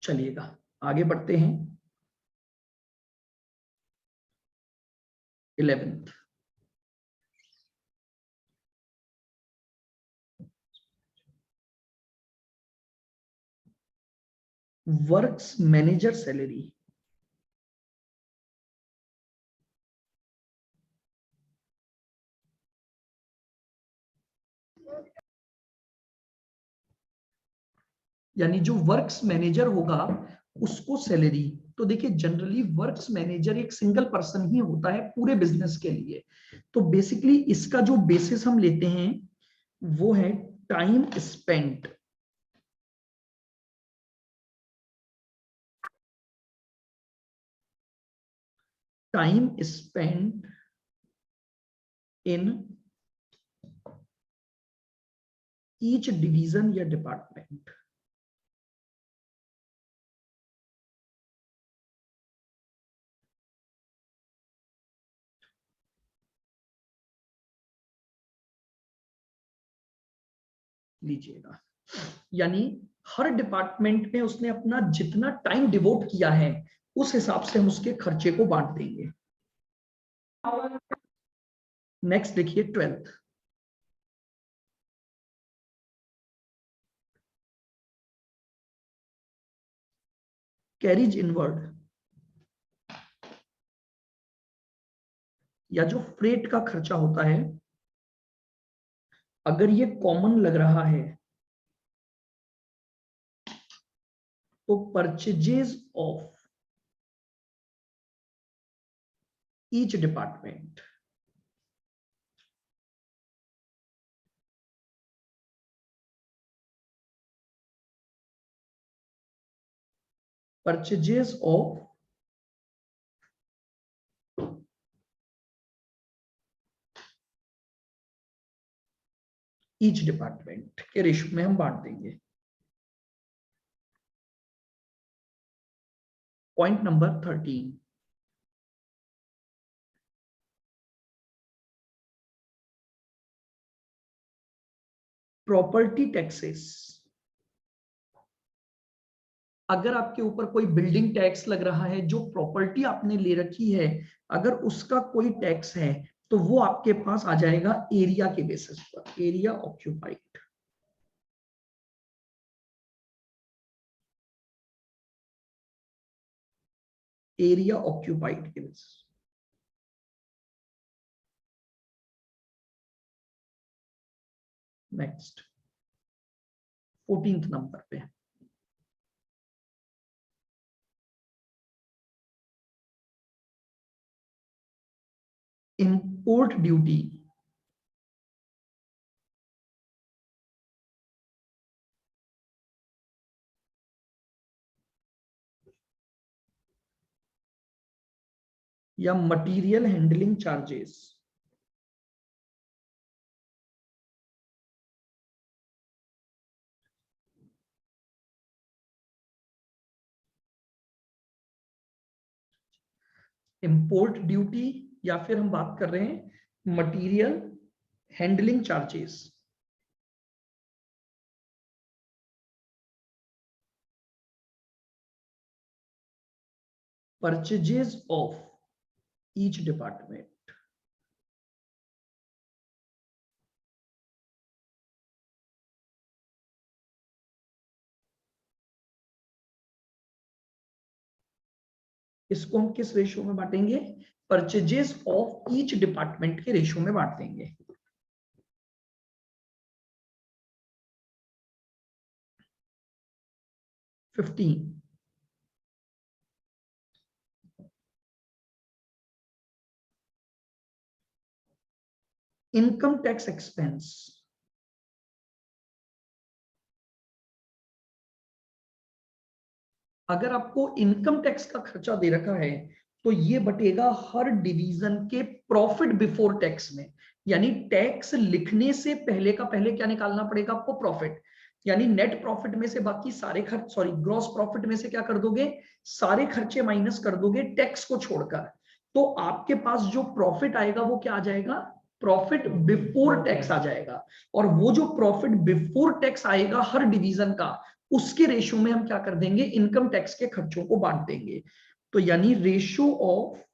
चलिएगा आगे बढ़ते हैं। 11th, works manager salary. यानी जो वर्क्स मैनेजर होगा उसको सैलरी। तो देखिए जनरली वर्क्स मैनेजर एक सिंगल पर्सन ही होता है पूरे बिजनेस के लिए। तो बेसिकली इसका जो बेसिस हम लेते हैं वो है time spent in each division या डिपार्टमेंट। लीजिएगा यानी हर डिपार्टमेंट में उसने अपना जितना टाइम डिवोट किया है उस हिसाब से हम उसके खर्चे को बांट देंगे। नेक्स्ट देखिए 12th, कैरिज इनवर्ड या जो फ्रेट का खर्चा होता है, अगर ये कॉमन लग रहा है तो purchases of each department. Purchases of each department के रेशियो में हम बांट देंगे। Point number 13, property taxes. अगर आपके ऊपर कोई बिल्डिंग टैक्स लग रहा है, जो प्रॉपर्टी आपने ले रखी है अगर उसका कोई टैक्स है तो वो आपके पास आ जाएगा एरिया के बेसिस पर, एरिया ऑक्यूपाइड। एरिया ऑक्यूपाइड के बेसिस। नेक्स्ट 14th नंबर पे इंपोर्ट ड्यूटी। या material handling charges. Import duty या फिर हम बात कर रहे हैं material handling charges. Purchases of each department. इसको हम किस रेशियो में बांटेंगे? परचेजेस ऑफ ईच डिपार्टमेंट के रेशियो में बांट देंगे। Income tax expense. अगर आपको इनकम टैक्स का खर्चा दे रखा है तो ये बटेगा हर डिवीजन के प्रॉफिट बिफोर टैक्स में। यानी टैक्स लिखने से पहले का पहले क्या निकालना पड़ेगा आपको? प्रॉफिट। यानी नेट प्रॉफिट में से बाकी सारे खर्च, सॉरी ग्रॉस प्रॉफिट में से क्या कर दोगे? सारे खर्चे माइनस कर दोगे टैक्स को छोड़कर। तो आपके पास जो प्रॉफिट आएगा वो क्या आ जाएगा? प्रॉफिट बिफोर टैक्स आ जाएगा। और वो जो प्रॉफिट बिफोर टैक्स आएगा हर डिवीजन का, उसके रेशियो में हम क्या कर देंगे, इनकम टैक्स के खर्चों को बांट देंगे। तो यानी ratio of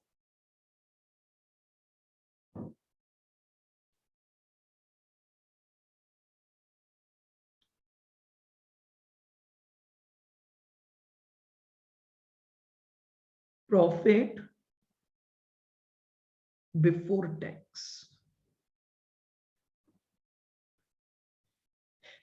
profit before tax,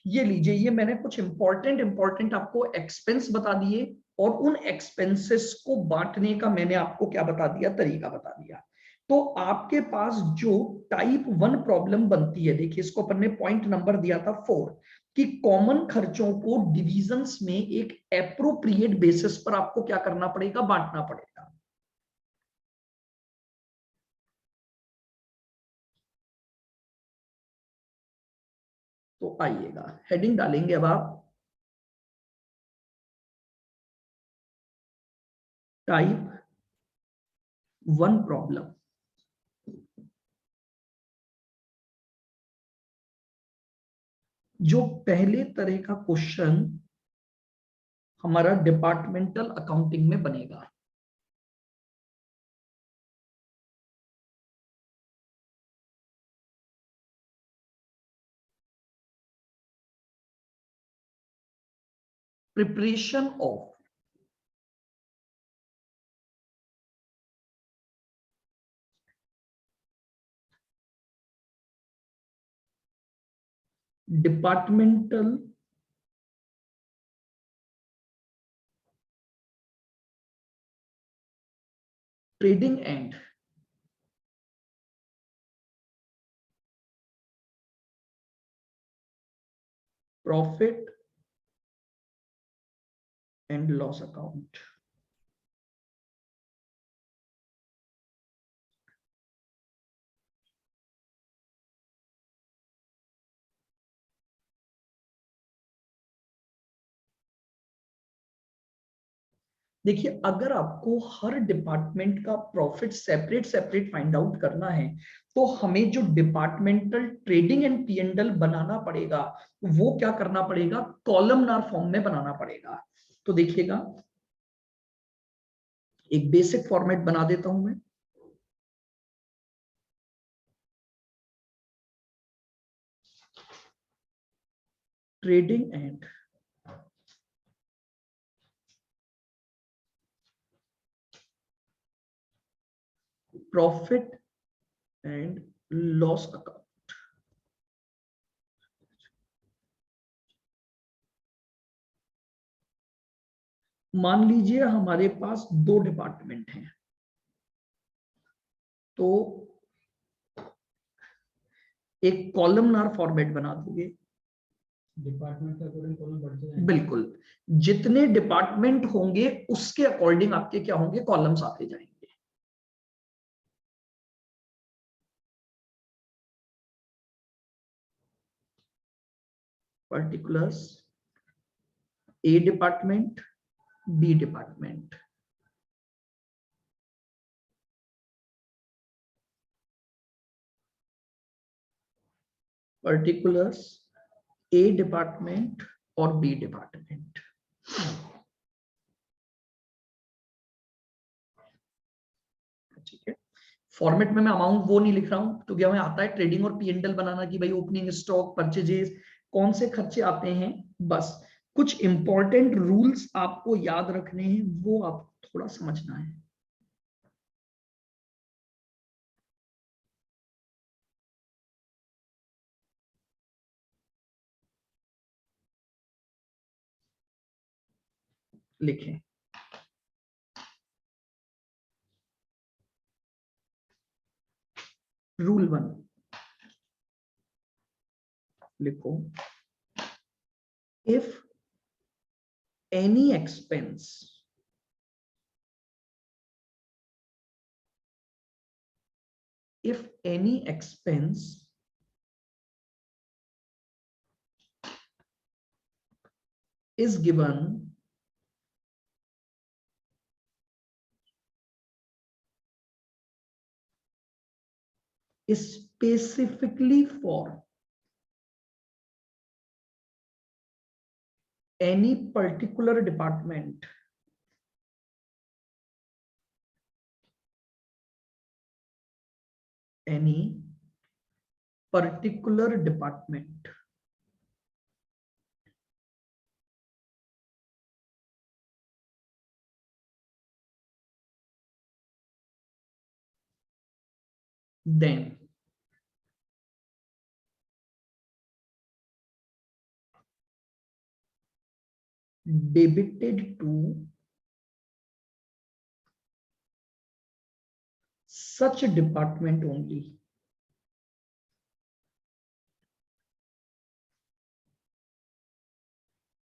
ये लीजिए, ये मैंने कुछ इंपॉर्टेंट आपको एक्सपेंस बता दिए, और उन एक्सपेंसेस को बांटने का मैंने आपको क्या बता दिया, तरीका बता दिया। तो आपके पास जो टाइप 1 प्रॉब्लम बनती है, देखिए इसको अपन ने पॉइंट नंबर दिया था 4, कि कॉमन खर्चों को डिविजन्स में एक एप्रोप्रिएट बेसिस पर आपको क्या करना पड़ेगा, बांटना पड़ेगा। तो आइएगा हेडिंग डालेंगे अब आप, टाइप 1 प्रॉब्लम। जो पहले तरह का क्वेश्चन हमारा डिपार्टमेंटल अकाउंटिंग में बनेगा, preparation of departmental trading and profit and loss account. देखिए, अगर आपको हर डिपार्टमेंट का profit separate separate find out करना है, तो हमें जो डिपार्टमेंटल ट्रेडिंग एंड पी&एल बनाना पड़ेगा, वो क्या करना पड़ेगा, कॉलमनार फॉर्म में बनाना पड़ेगा। तो देखिएगा, एक बेसिक फॉर्मेट बना देता हूं मैं। Trading and profit and loss account. मान लीजिए हमारे पास 2 डिपार्टमेंट हैं, तो एक कॉलमनार फॉर्मेट बना दोगे। डिपार्टमेंट के अकॉर्डिंग कॉलम बढ़ते जाएंगे, बिल्कुल, जितने डिपार्टमेंट होंगे उसके अकॉर्डिंग आपके क्या होंगे, कॉलम्स आते जाएंगे। Particulars, A department, B department, particulars, A department और बी डिपार्टमेंट। ठीक है, फॉर्मेट में मैं अमाउंट वो नहीं लिख रहा हूं, क्योंकि हमें आता है ट्रेडिंग और पी&एल बनाना, कि भाई ओपनिंग स्टॉक, परचेजेस, कौन से खर्चे आते हैं। बस कुछ इंपॉर्टेंट रूल्स आपको याद रखने हैं, वो आप थोड़ा समझना है। लिखें, रूल 1 लिखो, if any expense if any expense is given specifically for any particular department then debited to such a department only.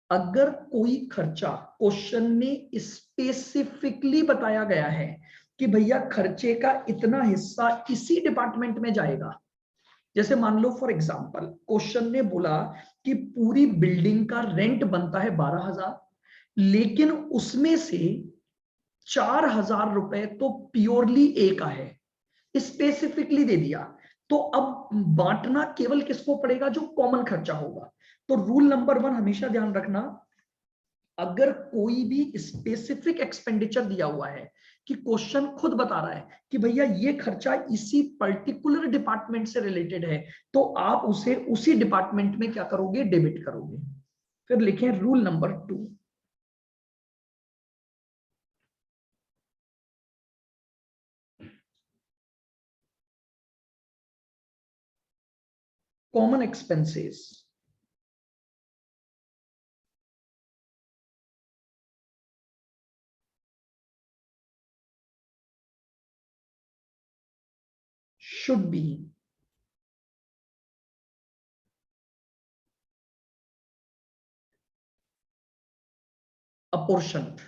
अगर कोई खर्चा क्वेश्चन में स्पेसिफिकली बताया गया है कि भैया खर्चे का इतना हिस्सा इसी डिपार्टमेंट में जाएगा, जैसे मान लो फॉर एग्जांपल क्वेश्चन ने बोला कि पूरी बिल्डिंग का रेंट बनता है 12,000, लेकिन उसमें से 4,000 रुपए तो प्योरली ए का है, स्पेसिफिकली दे दिया, तो अब बांटना केवल किसको पड़ेगा, जो कॉमन खर्चा होगा। तो रूल नंबर 1 हमेशा ध्यान रखना, अगर कोई भी स्पेसिफिक एक्सपेंडिचर दिया हुआ है कि क्वेश्चन खुद बता रहा है कि भैया ये खर्चा इसी पर्टिकुलर डिपार्टमेंट से रिलेटेड है, तो आप उसे उसी डिपार्टमेंट में क्या करोगे, डेबिट करोगे। फिर लिखें rule number 2, common expenses should be apportioned.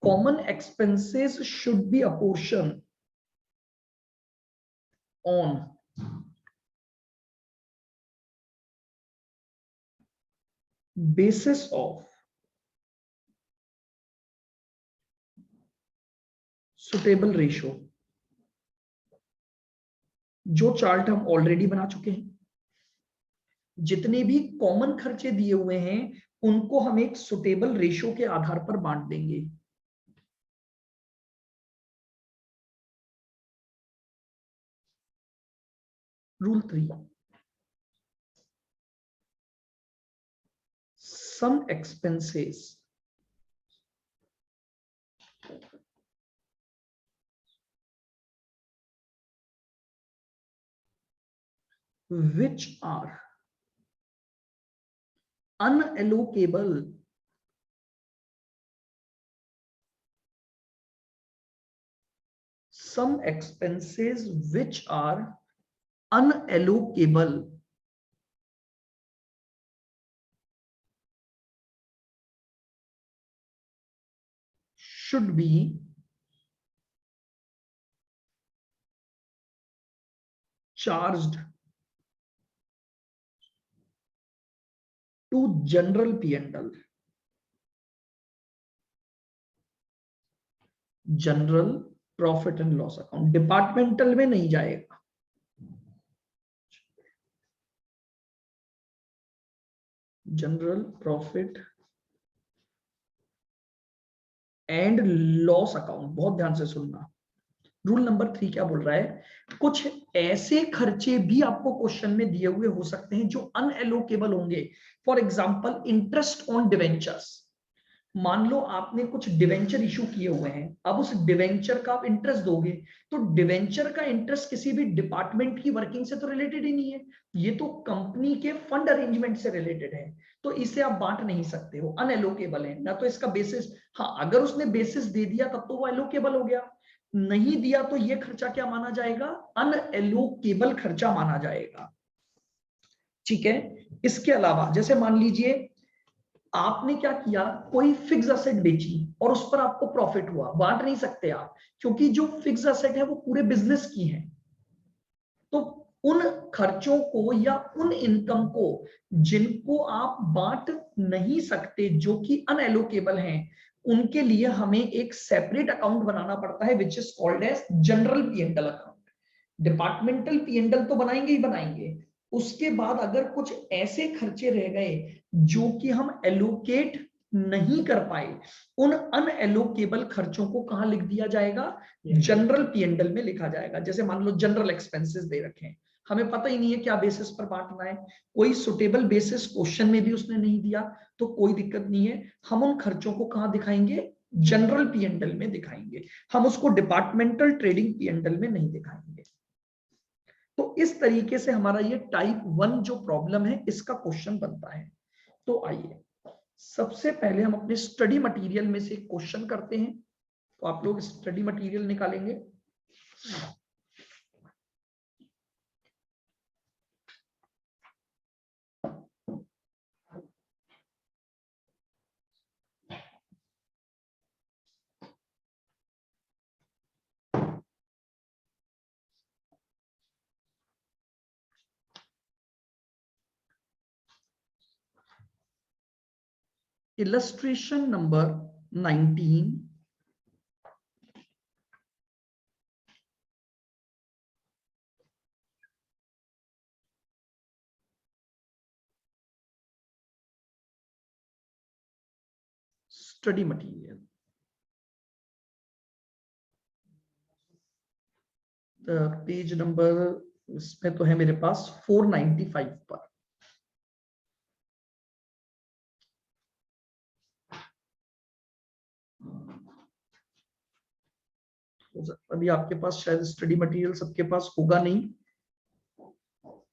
Common expenses should be apportioned on basis of suitable ratio। जो चार्ट हम ऑलरेडी बना चुके हैं, जितने भी कॉमन खर्चे दिए हुए हैं उनको हम एक सुटेबल रेशियो के आधार पर बांट देंगे। Rule 3, some expenses which are unallocable should be charged to general P&L, general profit and loss account, departmental में नहीं जाएगा। General profit and loss account, बहुत ध्यान से सुनना। रूल नंबर 3 क्या बोल रहा है, कुछ ऐसे खर्चे भी आपको क्वेश्चन में दिए हुए हो सकते हैं जो अनएलोकेबल होंगे। For example interest on debentures, मान लो आपने कुछ डिवेंचर इशू किए हुए हैं, अब उस डिवेंचर का आप इंटरेस्ट दोगे, तो डिवेंचर का इंटरेस्ट किसी भी डिपार्टमेंट की वर्किंग से तो रिलेटेड ही नहीं है, ये तो कंपनी के फंड अरेंजमेंट से रिलेटेड है, तो इसे आप बांट नहीं सकते हो, अनएलोकेबल है ना। तो इसका बेसिस, हाँ अगर उसने बेसिस दे दिया तब तो वो एलोकेबल हो गया, नहीं दिया तो ये खर्चा क्या माना जाएगा, अनएलोकेबल खर्चा माना जाएगा। ठीक है, इसके अलावा जैसे मान लीजिए आपने क्या किया, कोई फिक्स असेट बेची और उस पर आपको प्रॉफिट हुआ, बांट नहीं सकते आप, क्योंकि जो फिक्स असेट है वो पूरे बिजनेस की है। तो उन खर्चों को या उन इनकम को जिनको आप बांट नहीं सकते, जो कि अनएलोकेबल हैं, उनके लिए हमें एक सेपरेट अकाउंट बनाना पड़ता है, which is called as general P&L account. Departmental P&L तो बनाएंगे ही बनाएंगे, उसके बाद अगर कुछ ऐसे खर्चे रह गए जो कि हम एलोकेट नहीं कर पाए, उन अनएलोकेबल खर्चों को कहां लिख दिया जाएगा? जनरल पीएनडल में लिखा जाएगा। जैसे मान लो जनरल एक्सपेंसेस दे रखे हैं, हमें पता ही नहीं है क्या बेसिस पर बांटना है, कोई सुटेबल बेसिस क्वेश्चन में भी उसने नहीं दिया, तो कोई दिक्कत नहीं है, हम उन खर्चों को कहां दिखाएंगे? जनरल पीएनडल में दिखाएंगे, हम उसको डिपार्टमेंटल ट्रेडिंग पीएनडल में नहीं दिखाएंगे। तो इस तरीके से हमारा ये टाइप 1 जो प्रॉब्लम है इसका क्वेश्चन बनता है। तो आइए सबसे पहले हम अपने स्टडी मटेरियल में से क्वेश्चन करते हैं। तो आप लोग स्टडी मटेरियल निकालेंगे। Illustration number 19, study material, page number इसमें तो है मेरे पास 495 पर। अभी आपके पास शायद स्टडी मटेरियल सबके पास होगा नहीं,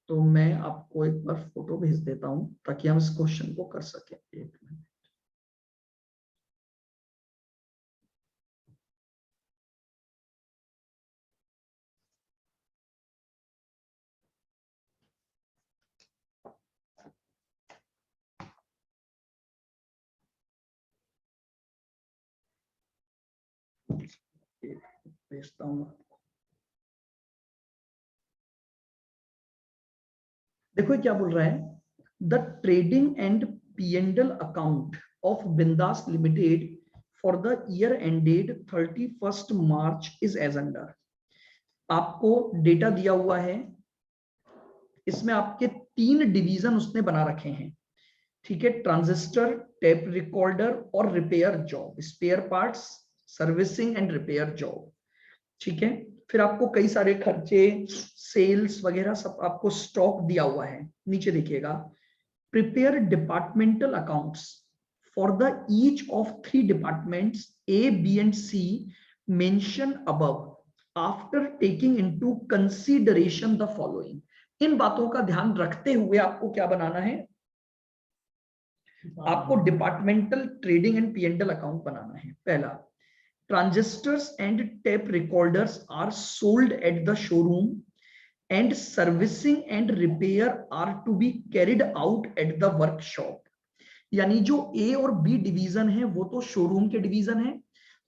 तो मैं आपको एक बार फोटो भेज देता हूं ताकि हम इस क्वेश्चन को कर सकें। एक मिनट, भेजता हूं। देखो क्या बोल रहा है, the trading and P and L account of Bindaas Limited for the year ended 31 March is as under. आपको डेटा दिया हुआ है, इसमें आपके 3 डिवीजन उसने बना रखे हैं, ठीक है? ट्रांजिस्टर, टेप रिकॉर्डर और repair job, spare parts, servicing and repair job, ठीक है? फिर आपको कई सारे खर्चे, सेल्स वगैरह सब आपको स्टॉक दिया हुआ है। नीचे देखिएगा, prepare departmental accounts for the each of 3 departments A, B and C mention above after taking into consideration the following. इन बातों का ध्यान रखते हुए आपको क्या बनाना है? आपको departmental trading and P and L account बनाना है। पहला, transistors and tape recorders are sold at the showroom and servicing and repair are to be carried out at the workshop। यानी जो ए और बी डिवीजन है वो तो शोरूम के डिवीजन है,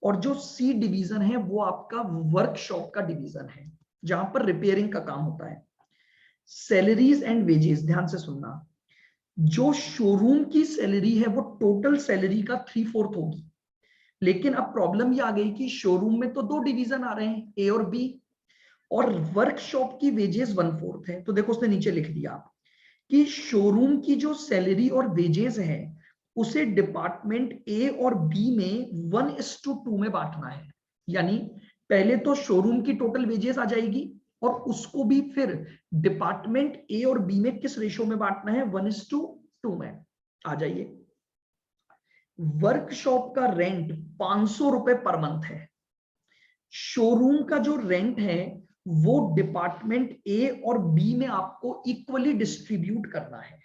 और जो सी डिवीजन है वो आपका वर्कशॉप का डिवीजन है जहां पर रिपेयरिंग का काम होता है। सैलरीज एंड वेजेस, ध्यान से सुनना, जो शोरूम की सैलरी है वो टोटल सैलरी का 3/4 होगी, लेकिन अब प्रॉब्लम ये आ गई कि शोरूम में तो 2 डिवीजन आ रहे हैं, ए और बी, और वर्कशॉप की वेजेस 1/4 है। तो देखो उसने नीचे लिख दिया कि शोरूम की जो सैलरी और वेजेस है उसे डिपार्टमेंट ए और बी में 1:2 में बांटना है। यानी पहले तो शोरूम की टोटल वेजेस आ जाएगी और उसको भी फिर डिपार्टमेंट ए और बी में किस रेशो में बांटना है? 1:2 में। आ जाइए, वर्कशॉप का रेंट 500 रुपए पर मंथ है, शोरूम का जो रेंट है वो डिपार्टमेंट ए और बी में आपको इक्वली डिस्ट्रीब्यूट करना है।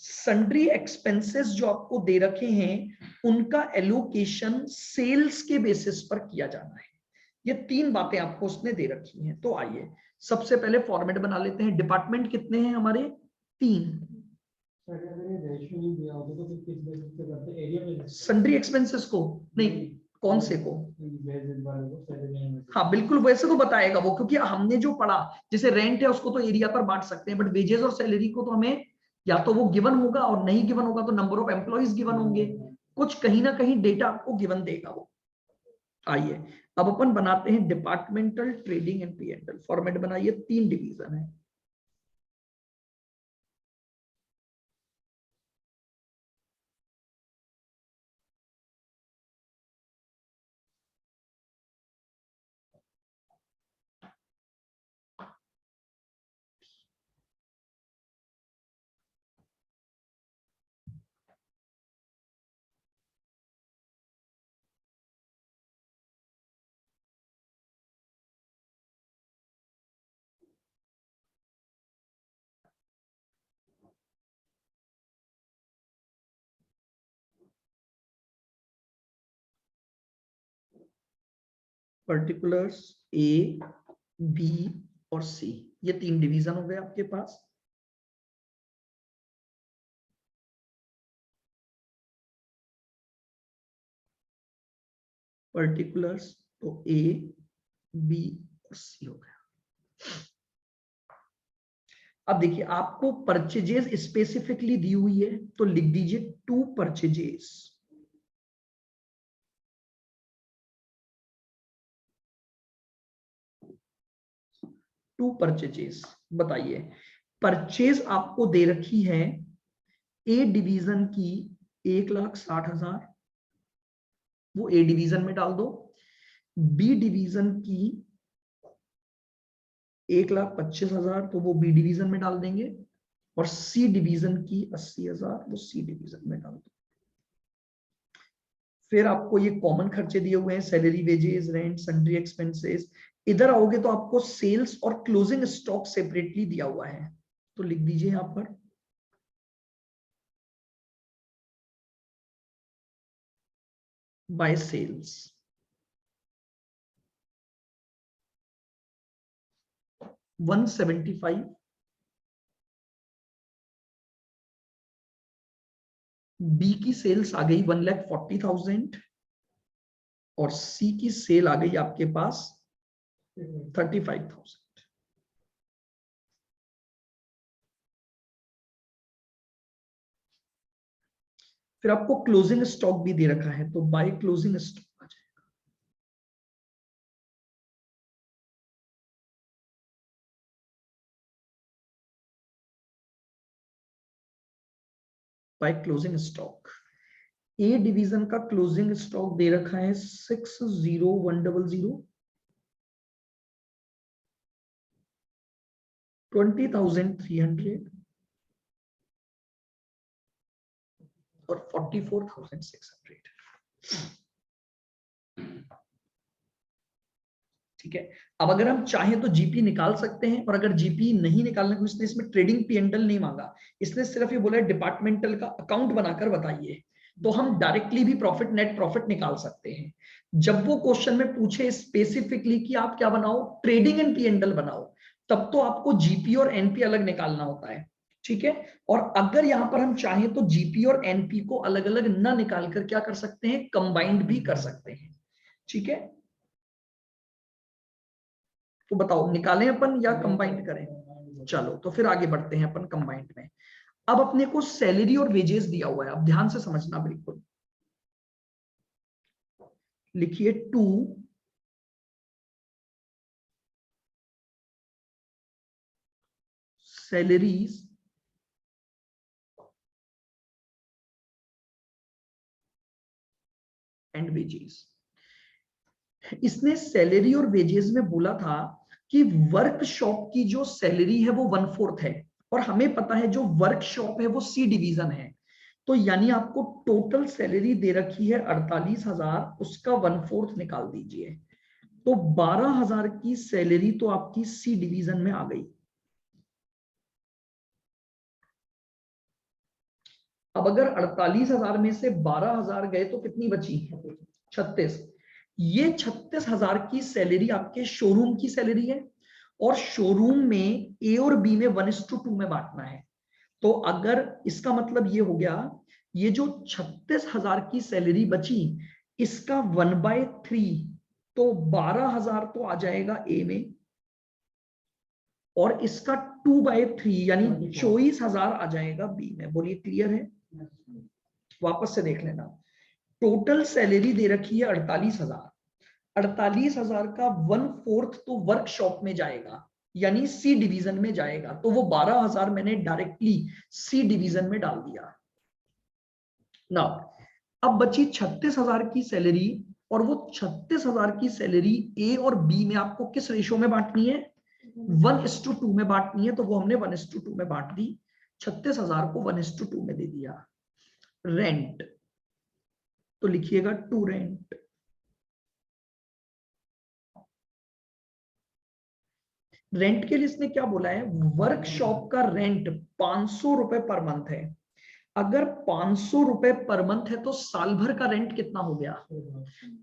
सन्ड्री एक्सपेंसेस जो आपको दे रखे हैं उनका एलोकेशन सेल्स के बेसिस पर किया जाना है। ये 3 बातें आपको उसने दे रखी हैं। तो आइए सबसे पहले फॉर्मेट बना लेते हैं। डिपार्टमेंट कितने हैं हमारे? 3। सन्ड्री एक्सपेंसेस को नहीं, कौन से को? हाँ बिल्कुल, वैसे तो बताएगा वो, क्योंकि हमने जो पढ़ा जैसे रेंट है उसको तो एरिया पर बांट सकते हैं, बट वेजेस और सैलरी को तो हमें या तो वो गिवन होगा, और नहीं गिवन होगा तो नंबर ऑफ एम्प्लॉइज गिवन होंगे, कुछ कहीं ना कहीं डेटा आपको गिवन देगा वो। आइए अब अपन बनाते हैं डिपार्टमेंटल ट्रेडिंग एंड पीएनडल। फॉर्मेट बनाइए, 3 डिवीजन है। पर्टिकुलर्स ए, बी और सी, ये 3 डिवीजन हो गए आपके पास। पर्टिकुलर्स तो ए, बी और सी हो गया। अब देखिए आपको परचेजेस स्पेसिफिकली दी हुई है, तो लिख दीजिए 2 परचेजेस। बताइए, परचेज आपको दे रखी है ए डिवीजन की 1,60,000, वो ए डिवीजन में डाल दो। बी डिवीजन की 1,25,000, तो वो बी डिवीजन में डाल देंगे। और सी डिवीजन की 80,000, वो सी डिवीजन में डाल दो। फिर आपको ये कॉमन खर्चे दिए हुए हैं, salary, wages, rent, sundry expenses. इधर आओगे तो आपको सेल्स और क्लोजिंग स्टॉक सेपरेटली दिया हुआ है, तो लिख दीजिए यहां पर बाय सेल्स। $175, बी की सेल्स आ गई 1,40,000 और सी की सेल आ गई आपके पास 35,000। फिर आपको क्लोजिंग स्टॉक भी दे रखा है, तो बाय क्लोजिंग स्टॉक आ जाएगा। By closing stock A division का क्लोजिंग स्टॉक दे रखा है 60,100, 20,300 और 44,600। ठीक है। अब अगर हम चाहें तो जीपी निकाल सकते हैं, और अगर जीपी नहीं निकालने को, इसने इसमें ट्रेडिंग पी&एल नहीं मांगा, इसने सिर्फ ये बोला है डिपार्टमेंटल का अकाउंट बनाकर बताइए, तो हम डायरेक्टली भी प्रॉफिट, नेट प्रॉफिट निकाल सकते हैं। जब वो क्वेश्चन में पूछे स्पेसिफिकली कि आप क्या बनाओ, ट्रेडिंग एंड पी&एल बनाओ, तब तो आपको जीपी और एनपी अलग निकालना होता है। ठीक है। और अगर यहां पर हम चाहें तो जीपी और एनपी को अलग अलग ना निकाल कर क्या कर सकते हैं, कंबाइंड भी कर सकते हैं। ठीक है। तो बताओ निकालें अपन या कंबाइंड करें? चलो तो फिर आगे बढ़ते हैं अपन कंबाइंड में। अब अपने को सैलरी और वेजेस दिया हुआ है, अब ध्यान से समझना बिल्कुल। लिखिए 2 सैलरीज एंड वेजेस। इसने सैलरी और वेजेस में बोला था कि वर्कशॉप की जो सैलरी है वो 1/4 है, और हमें पता है जो वर्कशॉप है वो सी डिवीजन है। तो यानी आपको टोटल सैलरी दे रखी है 48,000, उसका 1/4 निकाल दीजिए, तो 12,000 की सैलरी तो आपकी सी डिवीजन में आ गई। अब अगर 48,000 में से 12,000 गए तो कितनी बची? 36। ये 36,000 की सैलरी आपके शोरूम की सैलरी है, और शोरूम में ए और बी में 1:2 में बांटना है। तो अगर इसका मतलब ये हो गया, ये जो 36,000 की सैलरी बची, इसका 1/3, तो 12,000 तो आ जाएगा ए में, और इसका 2/3 यानी 24,000 आ जाएगा बी में। बोलिए क्लियर है? वापस से देख लेना। टोटल सैलरी दे रखी है 48,000, 48,000 का 1/4 तो वर्कशॉप में जाएगा, यानी सी डिवीजन में जाएगा, तो वो 12,000 मैंने डायरेक्टली सी डिवीजन में डाल दिया ना। अब बची 36,000 की सैलरी, और वो 36,000 की सैलरी ए और बी में आपको किस रेशो में बांटनी है? 1:2 में बांटनी है, तो वो हमने 1:2 में बांट दी। 36,000 को 1:2 में दे दिया। रेंट, तो लिखिएगा 2 रेंट। रेंट के लिए इसने क्या बोला है? वर्कशॉप का रेंट 500 रुपए पर मंथ है। अगर 500 रुपए पर मंथ है तो साल भर का रेंट कितना हो गया?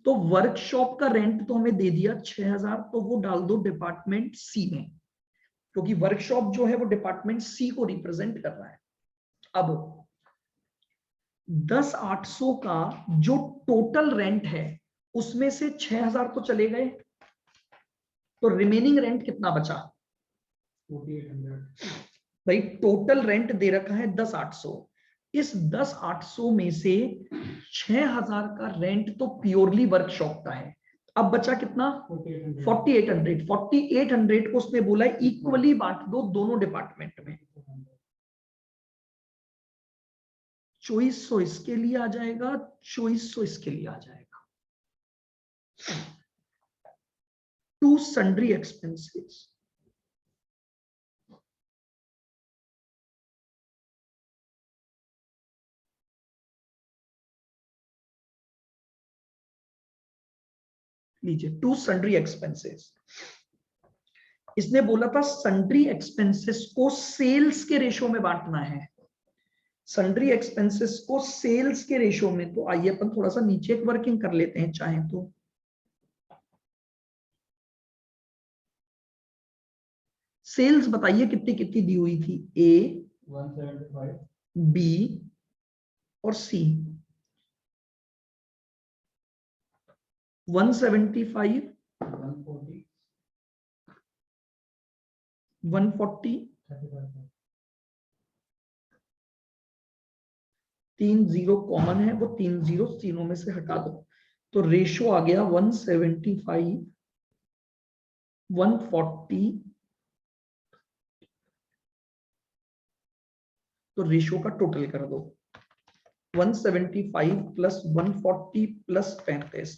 तो वर्कशॉप का रेंट तो हमें दे दिया 6000, तो वो डाल दो डिपार्टमेंट सी में, क्योंकि वर्कशॉप जो है वो डिपार्टमेंट सी को रिप्रेजेंट कर रहा है। अब 10,800 का जो टोटल रेंट है उसमें से 6000 तो चले गए, तो रिमेनिंग रेंट कितना बचा? 4800। भाई टोटल रेंट दे रखा है 10,800, इस 10,800 में से 6000 का रेंट तो प्योरली वर्कशॉप का है। अब बचा कितना? 4800। 4800 को उसने बोला इक्वली बांट दो दोनों डिपार्टमेंट में। चॉइस सो इसके लिए आ जाएगा, चॉइस सो इसके लिए आ जाएगा। टू सन्ड्री एक्सपेंसेस, लीजिए टू सन्ड्री एक्सपेंसेस। इसने बोला था सन्ड्री एक्सपेंसेस को सेल्स के रेशो में बांटना है, सन्ड्री एक्सपेंसेस को सेल्स के रेशो में। तो आइए अपन थोड़ा सा नीचे एक वर्किंग कर लेते हैं चाहें तो। सेल्स बताइए कितनी कितनी दी हुई थी? ए, 175, बी और सी। 175, 140, 140, 35। 3 जीरो कॉमन है, वो 3 जीरो तीनों में से हटा दो, तो रेशो आ गया 175, 140। तो रेशो का टोटल कर दो, 175 प्लस 140 प्लस 35,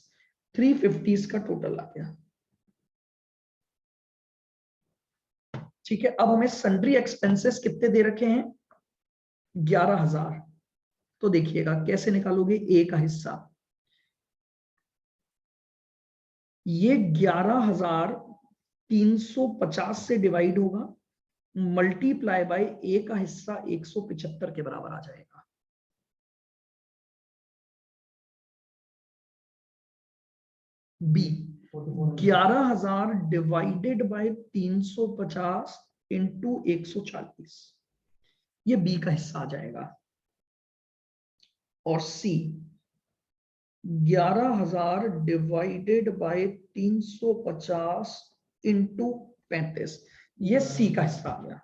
350 का टोटल आ गया। ठीक है, अब हमें सन्ड्री एक्सपेंसेस कितने दे रखे हैं? 11,000। तो देखिएगा कैसे निकालोगे ए का हिस्सा। ये 11,350 से डिवाइड होगा, मल्टीप्लाई बाय ए का हिस्सा 175 के बराबर आ जाएगा। बी 11,000 डिवाइडेड बाय 350 इंटू 140, ये बी का हिस्सा आ जाएगा। और सी 11,000 डिवाइडेड बाय 350 इंटू 35, ये सी का हिस्सा आ गया।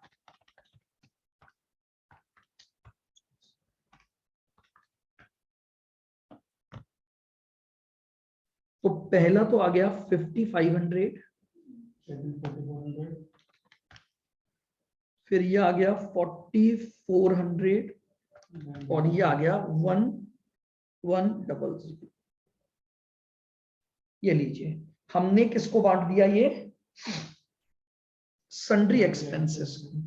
तो पहला तो आ गया 5500, फिर ये आ गया 4400, और ये आ गया 1100। ये लीजिए, हमने किसको बांट दिया? ये सन्ड्री एक्सपेंसेस को।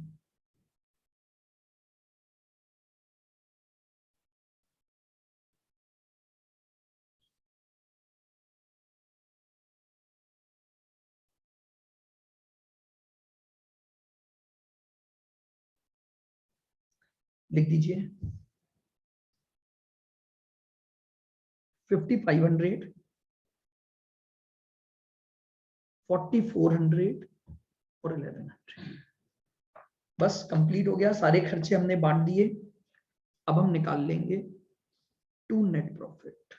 लिख दीजिए 5500, 4400 और 1100। बस कंप्लीट हो गया, सारे खर्चे हमने बांट दिए। अब हम निकाल लेंगे टू नेट प्रॉफिट।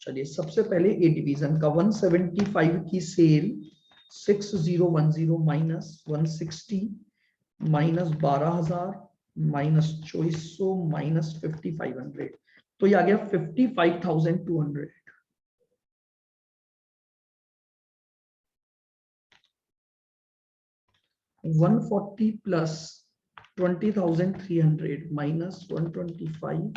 चलिए सबसे पहले ए डिवीजन का 175 की sale 6010 minus 160 minus 12,000 minus 2400 minus 5500, तो ये आ गया 55,200। 140 plus 20,300 minus 125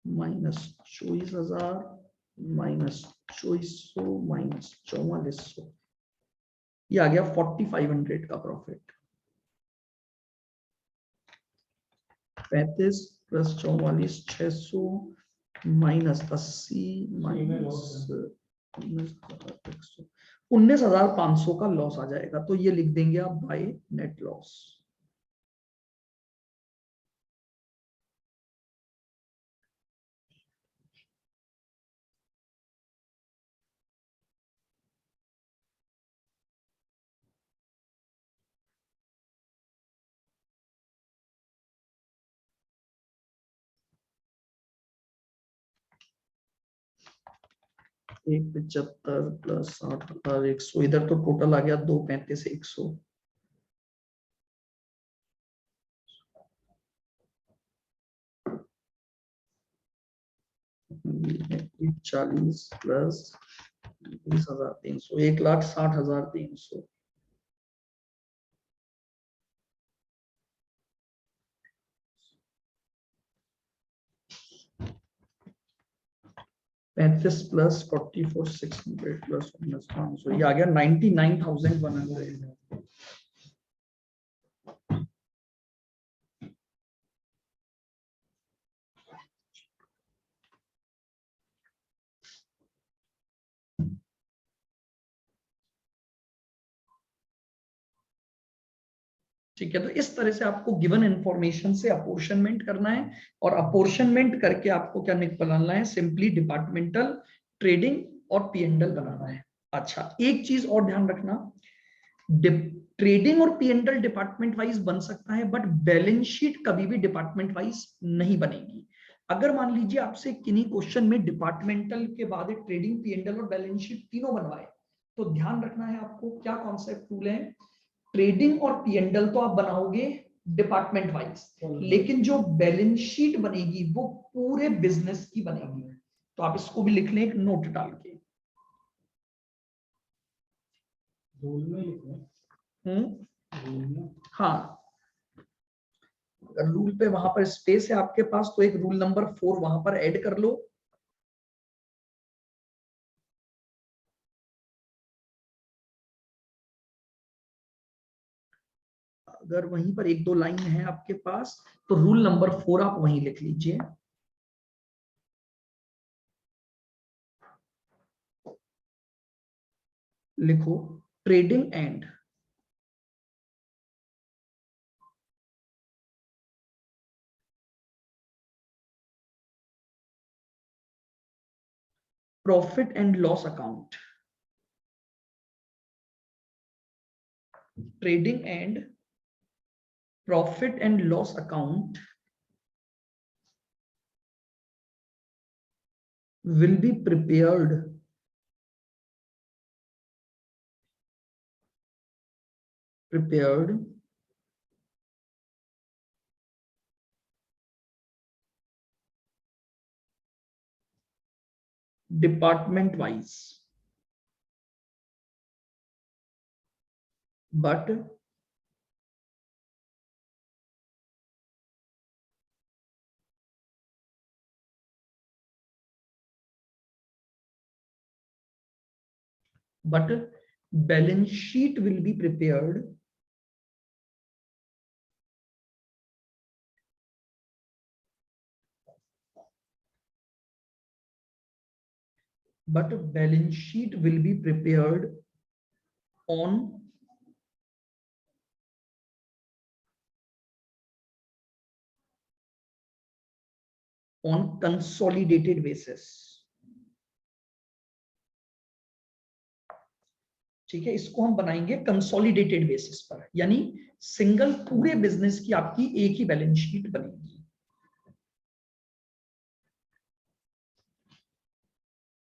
minus 24,000 minus 2400 minus 4400, ये आ गया 4500 का प्रॉफिट। 35 प्लस 44 600 माइनस 80 माइनस 100, 19,500 का लॉस आ जाएगा, तो ये लिख देंगे आप बाय नेट लॉस। एक 75 प्लस 60,100, इधर तो टोटल आ गया 235,100। ये 40 प्लस 20,300, 1,60,300। 35 प्लस 44,600 प्लस 500, ये आ गया 99,100। ठीक है, तो इस तरह से आपको गिवन इंफॉर्मेशन से अपोर्शनमेंट करना है, और अपोर्शनमेंट करके आपको क्या निकालना है, सिंपली डिपार्टमेंटल, ट्रेडिंग और पीएनडल बनाना है। अच्छा, एक चीज और ध्यान रखना, ट्रेडिंग और पीएनडल डिपार्टमेंट वाइज बन सकता है, बट बैलेंस शीट कभी भी डिपार्टमेंट वाइज नहीं बनेगी। अगर मान लीजिए आपसे किन्हीं क्वेश्चन में डिपार्टमेंटल के बाद ट्रेडिंग, पीएनडल और बैलेंस शीट तीनों बनवाए, तो ध्यान रखना है आपको क्या कॉन्सेप्ट रूल है, ट्रेडिंग और पीएनडल तो आप बनाओगे डिपार्टमेंट वाइज, लेकिन जो बैलेंस शीट बनेगी वो पूरे बिजनेस की बनेगी। तो आप इसको भी लिख लें एक नोट डाल के। रूल में लिखना, रूल में। हाँ, अगर रूल पे वहां पर स्पेस है आपके पास, तो एक रूल नंबर 4 वहां पर ऐड कर लो। अगर वहीं पर एक दो लाइन है आपके पास, तो रूल नंबर 4 आप वहीं लिख लीजिए। लिखो, trading and profit and loss account, trading and profit and loss account will be prepared department wise, but balance sheet will be prepared on consolidated basis। ठीक है, इसको हम बनाएंगे कंसोलिडेटेड बेसिस पर, यानी सिंगल पूरे बिजनेस की आपकी एक ही बैलेंस शीट बनेगी।